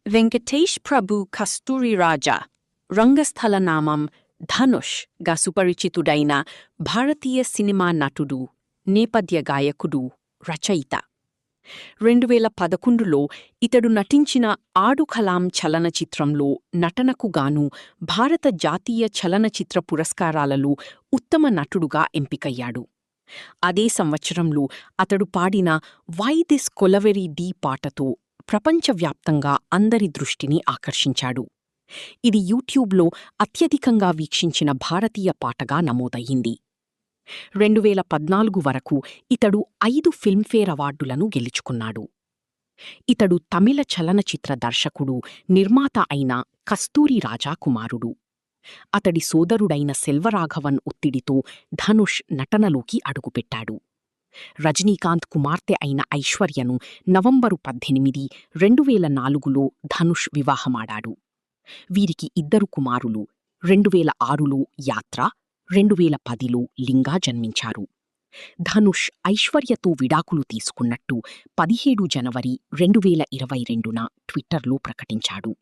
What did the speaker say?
వెంకటేష్ ప్రభు కస్తూరిరాజా రంగస్థల నామం ధనుష్ గా సుపరిచితుడైన భారతీయ సినిమా నటుడు, నేపథ్య గాయకుడు, రచయిత. 2011లో ఇతడు నటించిన ఆడు కలాం చలనచిత్రంలో నటనకు గాను భారత జాతీయ చలనచిత్ర పురస్కారాలలో ఉత్తమ నటుడుగా ఎంపికయ్యాడు. అదే సంవత్సరంలో అతడు పాడిన వై దిస్ కొలవెరీ డీ పాటతో ప్రపంచవ్యాప్తంగా అందరి దృష్టిని ఆకర్షించాడు. ఇది యూట్యూబ్లో అత్యధికంగా వీక్షించిన భారతీయ పాటగా నమోదయ్యింది. 2014 వరకు ఇతడు 5 ఫిల్మ్ఫేర్ అవార్డులను గెలుచుకున్నాడు. ఇతడు తమిళ చలనచిత్ర దర్శకుడు, నిర్మాత అయిన కస్తూరి రాజా కుమారుడు. అతడి సోదరుడైన సెల్వరాఘవన్ ఒత్తిడితో ధనుష్ నటనలోకి అడుగుపెట్టాడు. రజనీకాంత్ కుమార్తె అయిన ఐశ్వర్యను నవంబరు 18, 2004లో ధనుష్ వివాహమాడాడు. వీరికి 2 కుమారులు. 2006లో యాత్ర, 2010లో లింగా జన్మించారు. ధనుష్ ఐశ్వర్యతో విడాకులు తీసుకున్నట్టు 17 జనవరి 2022న ట్విట్టర్లో ప్రకటించాడు.